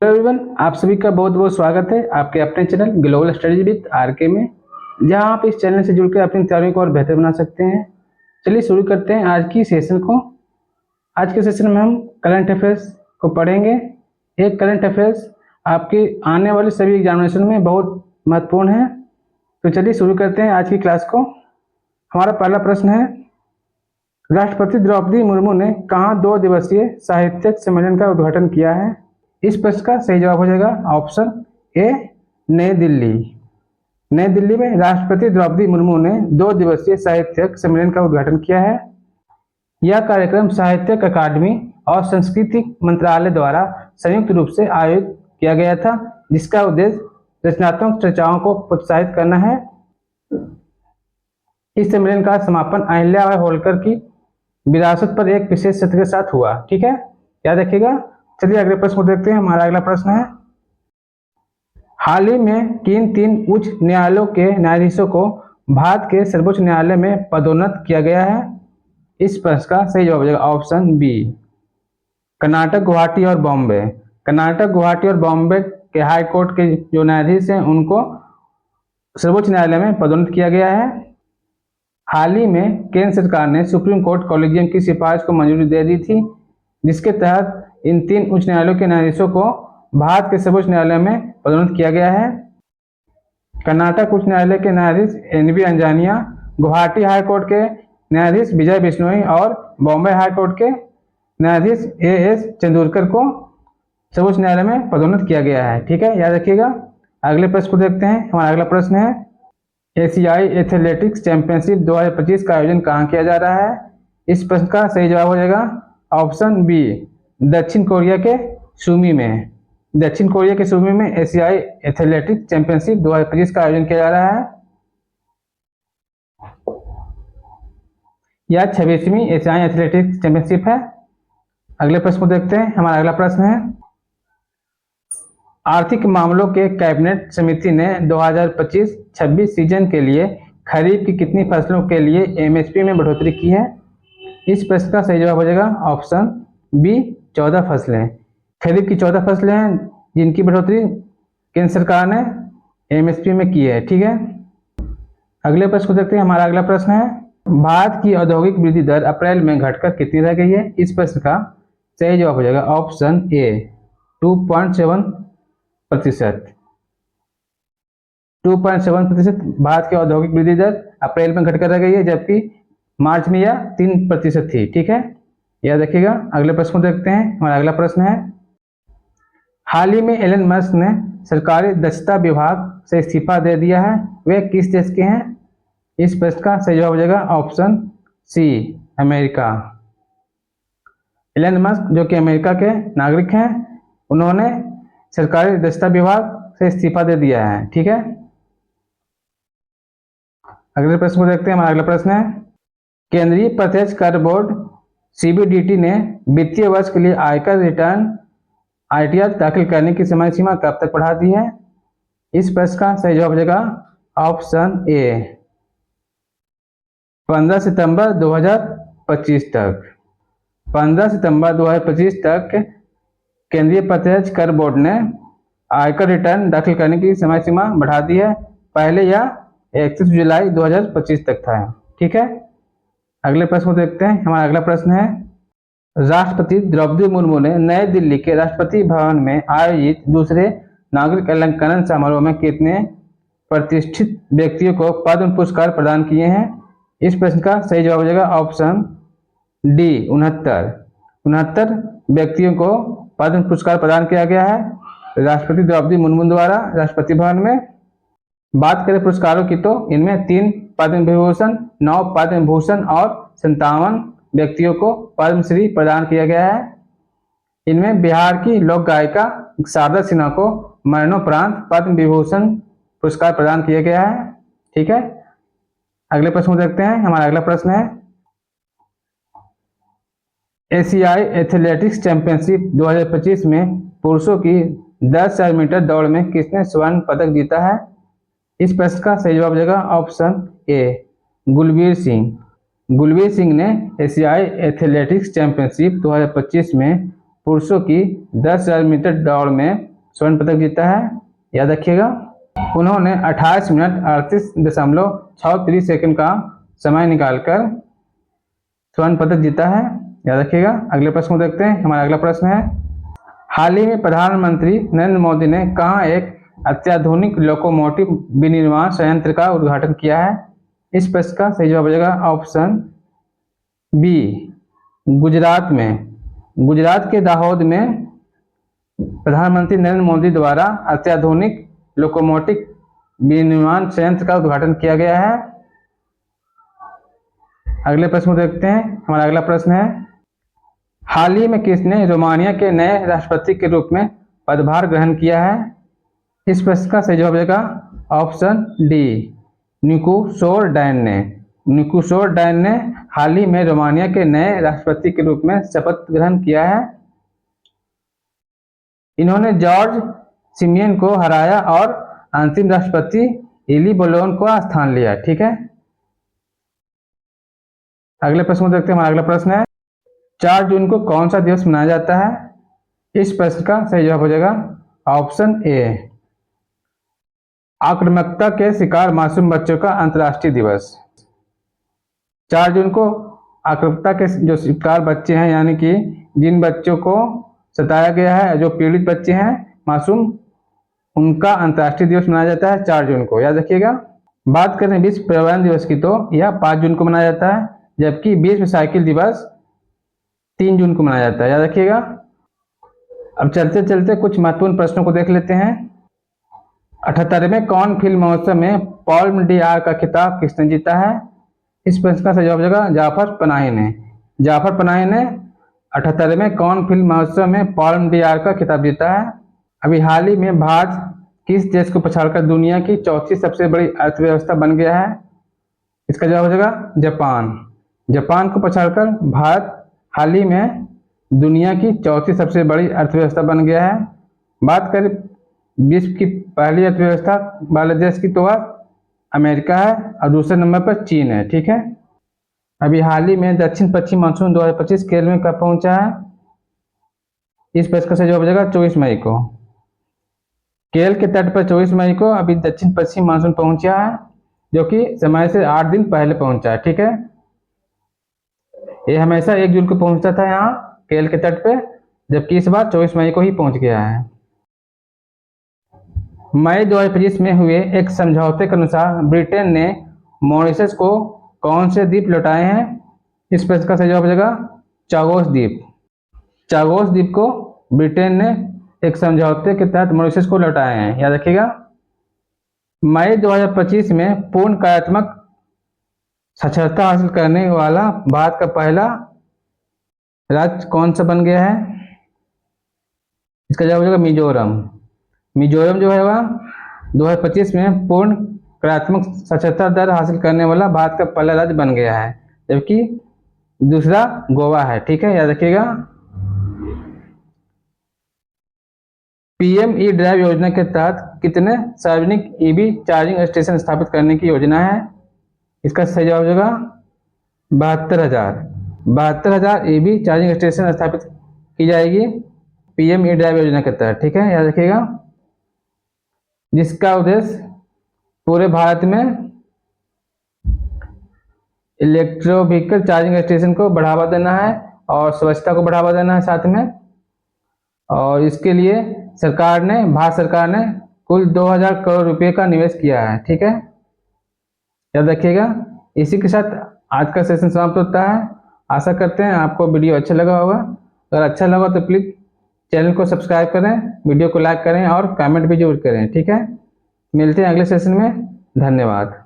Hello everyone, आप सभी का बहुत बहुत स्वागत है आपके अपने channel global studies with RK में, जहां आप इस चैनल से जुड़कर अपनी तैयारियों को और बेहतर बना सकते हैं। चलिए शुरू करते हैं आज की सेशन को। आज के सेशन में हम करंट अफेयर्स को पढ़ेंगे। एक करंट अफेयर्स आपके आने वाले सभी एग्जामिनेशन में बहुत महत्वपूर्ण है। तो चलिए शुरू करते हैं आज की क्लास को। हमारा पहला प्रश्न है, राष्ट्रपति द्रौपदी मुर्मू ने कहाँ 2 दिवसीय साहित्यिक सम्मेलन का उद्घाटन किया है? इस प्रश्न का सही जवाब हो जाएगा ऑप्शन ए, नई दिल्ली। नई दिल्ली में राष्ट्रपति द्रौपदी मुर्मू ने 2 दिवसीय साहित्यिक सम्मेलन का उद्घाटन किया है। यह कार्यक्रम साहित्यिक अकादमी और संस्कृति मंत्रालय द्वारा संयुक्त रूप से आयोजित किया गया था, जिसका उद्देश्य रचनात्मक चर्चाओं को प्रोत्साहित करना है। इस सम्मेलन का समापन अहिल्याबाई होलकर की विरासत पर एक विशेष सत्र के साथ हुआ। ठीक है, याद रखिएगा। चलिए अगले प्रश्न को देखते हैं। हमारा अगला प्रश्न है, हाल ही में किन 3 उच्च न्यायालयों के न्यायाधीशों को भारत के सर्वोच्च न्यायालय में पदोन्नत किया गया है? इस प्रश्न का सही जवाब हो जाएगा ऑप्शन बी, कर्नाटक, गुवाहाटी और बॉम्बे। कर्नाटक, गुवाहाटी और बॉम्बे के हाई कोर्ट के जो न्यायाधीश हैं उनको सर्वोच्च न्यायालय में पदोन्नत किया गया है। हाल ही में केंद्र सरकार ने सुप्रीम कोर्ट कॉलेजियम की सिफारिश को मंजूरी दे दी थी, जिसके तहत इन 3 उच्च न्यायालयों के न्यायाधीशों को भारत के सर्वोच्च न्यायालय में पदोन्नत किया गया है। कर्नाटक उच्च न्यायालय के न्यायाधीश N B Anjania, Guwahati high court के न्यायाधीश विजय बिश्नोई और बॉम्बे हाई कोर्ट के न्यायाधीश ए एस चंदूरकर को सर्वोच्च न्यायालय में पदोन्नत किया गया है। ठीक है, याद रखिएगा। अगले प्रश्न को देखते हैं। हमारा अगला प्रश्न है, एशियाई एथलेटिक्स चैंपियनशिप 2025 का आयोजन कहाँ किया जा रहा है? इस प्रश्न का सही जवाब हो जाएगा ऑप्शन बी, दक्षिण कोरिया के सुमी में। दक्षिण कोरिया के सुमी में एशियाई एथलेटिक्स चैंपियनशिप 2025 का आयोजन किया जा रहा है। यह 26वीं एशियाई एथलेटिक्स चैंपियनशिप है। अगले प्रश्न को देखते हैं। हमारा अगला प्रश्न है, आर्थिक मामलों के कैबिनेट समिति ने 2025-26 सीजन के लिए खरीफ की कितनी फसलों के लिए एमएसपी में बढ़ोतरी की है? इस प्रश्न का सही जवाब हो जाएगा ऑप्शन बी, 14 फसलें। खरीफ की 14 फसलें हैं जिनकी बढ़ोतरी केंद्र सरकार ने एमएसपी में की है। ठीक है, अगले प्रश्न को देखते हैं। हमारा अगला प्रश्न है, भारत की औद्योगिक वृद्धि दर अप्रैल में घटकर कितनी रह गई है? इस प्रश्न का सही जवाब हो जाएगा ऑप्शन ए, 2.7%। 2.7% भारत की औद्योगिक वृद्धि दर अप्रैल में घटकर रह गई है, जबकि मार्च में यह 3% थी। ठीक है, याद रखिएगा। अगले प्रश्न को देखते हैं। हमारा अगला प्रश्न है, हाल ही में एलन मस्क ने सरकारी दक्षता विभाग से इस्तीफा दे दिया है, वे किस देश के हैं? इस प्रश्न का सही जवाब हो जाएगा option C, America. Elon Musk जो कि अमेरिका के नागरिक हैं, उन्होंने सरकारी दक्षता विभाग से इस्तीफा दे दिया है। ठीक है, अगले प्रश्न को देखते हैं। हमारा अगला प्रश्न है, केंद्रीय प्रत्यक्ष कर बोर्ड सीबीडीटी ने वित्तीय वर्ष के लिए आयकर रिटर्न आईटीआर दाखिल करने की समय सीमा कब तक बढ़ा दी है? इस प्रश्न का सही जवाब हो जाएगा ऑप्शन ए, 15 सितंबर 2025 तक। 15 सितंबर 2025 तक केंद्रीय प्रत्यक्ष कर बोर्ड ने आयकर रिटर्न दाखिल करने की समय सीमा बढ़ा दी है। पहले यह 31 जुलाई 2025 तक था। ठीक है, अगले प्रश्न को देखते हैं। हमारा अगला प्रश्न है, राष्ट्रपति द्रौपदी मुर्मू ने नई दिल्ली के राष्ट्रपति भवन में आयोजित दूसरे नागरिक अलंकरण समारोह में कितने प्रतिष्ठित व्यक्तियों को पद्म पुरस्कार प्रदान किए हैं? इस प्रश्न का सही जवाब हो जाएगा ऑप्शन डी, 69 व्यक्तियों को पद्म पुरस्कार प्रदान किया गया है राष्ट्रपति द्रौपदी मुर्मू द्वारा राष्ट्रपति भवन में। बात करें पुरस्कारों की तो इनमें 3 पद्म विभूषण, 9 पद्म भूषण और 57 व्यक्तियों को पद्मश्री प्रदान किया गया है। इनमें बिहार की लोक गायिका शारदा सिन्हा को मरणोपरांत पद्म विभूषण पुरस्कार प्रदान किया गया है। ठीक है, अगले प्रश्न को देखते हैं। हमारा अगला प्रश्न है, एशियाई एथलेटिक्स चैंपियनशिप 2025 में पुरुषों की 10,000 मीटर दौड़ में किसने स्वर्ण पदक जीता है? इस प्रश्न का सही जवाब हो जाएगा ऑप्शन ए, गुलबीर सिंह। गुलबीर सिंह ने एशियाई एथलेटिक्स चैंपियनशिप 2025 में पुरुषों की 10,000 मीटर दौड़ में स्वर्ण पदक जीता है? याद रखिएगा। उन्होंने 28 मिनट 38.63 सेकंड का समय निकालकर स्वर्ण पदक जीता है। याद रखिएगा। अगले प्रश्न को देखते हैं। हमारा अगला प्रश्न है, हाल ही में प्रधानमंत्री नरेंद्र मोदी ने कहाँ एक अत्याधुनिक लोकोमोटिव विनिर्माण संयंत्र का उद्घाटन किया है? इस प्रश्न का सही जवाब हो जाएगा ऑप्शन बी, गुजरात में। गुजरात के दाहोद में प्रधानमंत्री नरेंद्र मोदी द्वारा अत्याधुनिक लोकोमोटिव विनिर्माण संयंत्र का उद्घाटन किया गया है। अगले प्रश्न को देखते हैं। हमारा अगला प्रश्न है, हाल ही में किसने रोमानिया के नए राष्ट्रपति के रूप में पदभार ग्रहण किया है? इस प्रश्न का सही जवाब होगा ऑप्शन डी, निकोसोर डैन ने। निकोसोर डैन ने हाल ही में रोमानिया के नए राष्ट्रपति के रूप में शपथ ग्रहण किया है। इन्होंने जॉर्ज सिमियन को हराया और अंतिम राष्ट्रपति इली बोलोन को स्थान लिया। ठीक है। अगले प्रश्न को देखते हैं। हमारा अगला प्रश्न है, 4 जून को कौन सा दिवस मनाया जाता है? इस प्रश्न का सही जवाब हो जाएगा ऑप्शन ए, आक्रामकता के शिकार मासूम बच्चों का अंतर्राष्ट्रीय दिवस। 4 जून को आक्रामकता के जो शिकार बच्चे हैं, यानी कि जिन बच्चों को सताया गया है, जो पीड़ित बच्चे हैं मासूम, उनका अंतर्राष्ट्रीय दिवस मनाया जाता है 4 जून को। याद रखिएगा। बात करें विश्व पर्यावरण दिवस की तो यह 5 जून को मनाया जाता है, जबकि विश्व साइकिल दिवस 3 जून को मनाया जाता है। याद रखिएगा। अब चलते चलते कुछ महत्वपूर्ण प्रश्नों को देख लेते हैं। 78वें कॉन फिल्म महोत्सव में पाल्म डीआर का खिताब किसने जीता है? इस प्रश्न का सही जवाब हो जाएगा जाफर पनाही ने। जाफर पनाही ने 78वें कॉन फिल्म महोत्सव में पाल्म डीआर का खिताब जीता है। अभी हाल ही में भारत किस देश को पछाड़कर दुनिया की चौथी सबसे बड़ी अर्थव्यवस्था बन गया है? इसका जवाब हो जाएगा जापान। जापान को पछाड़कर भारत हाल ही में दुनिया की चौथी सबसे बड़ी अर्थव्यवस्था बन गया है। बात करें विश्व की पहली अर्थव्यवस्था वाले देश की तो वह अमेरिका है और दूसरे नंबर पर चीन है। ठीक है। अभी हाल ही में दक्षिण पश्चिम मानसून 2025 केरल में कब पहुंचा है? इस प्रश्न का सही जवाब हो जाएगा 24 मई को। केरल के तट पर 24 मई को अभी दक्षिण पश्चिम मानसून पहुंचा है, जो कि समय से 8 दिन पहले पहुंचा है। ठीक है। ये हमेशा 1 जून को पहुंचता था यहाँ केरल के तट पे, जबकि इस बार 24 मई को ही पहुंच गया है। मई 2025 में हुए एक समझौते के अनुसार ब्रिटेन ने मॉरिशस को कौन से द्वीप लौटाए हैं? इस प्रश्न का सही जवाब हो जाएगा चागोस द्वीप। चागोस द्वीप को ब्रिटेन ने एक समझौते के तहत मॉरिशस को लौटाए हैं। याद रखिएगा। मई 2025 में पूर्ण कार्यात्मक साक्षरता हासिल करने वाला भारत का पहला राज्य कौन सा बन गया है? इसका जवाब हो जाएगा मिजोरम। मिजोरम जो है वह 2025 में पूर्ण कार्यात्मक साक्षरता दर हासिल करने वाला भारत का पहला राज्य बन गया है, जबकि दूसरा गोवा है। ठीक है। याद रखिएगा। पीएम ई ड्राइव योजना के तहत कितने सार्वजनिक ईवी चार्जिंग स्टेशन स्थापित करने की योजना है? इसका सही जवाब हो जाएगा 72,000 ईवी चार्जिंग स्टेशन स्थापित की जाएगी पीएम ई ड्राइव योजना के तहत। ठीक है। याद रखिएगा। जिसका उद्देश्य पूरे भारत में इलेक्ट्रो व्हीकल चार्जिंग स्टेशन को बढ़ावा देना है और स्वच्छता को बढ़ावा देना है साथ में। और इसके लिए भारत सरकार ने कुल 2000 करोड़ रुपए का निवेश किया है। ठीक है। याद रखिएगा। इसी के साथ आज का सेशन समाप्त होता है। आशा करते हैं आपको वीडियो अच्छा लगा होगा। अगर अच्छा लगा तो प्लीज़ चैनल को सब्सक्राइब करें, वीडियो को लाइक करें और कमेंट भी जरूर करें। ठीक है। मिलते हैं अगले सेशन में। धन्यवाद।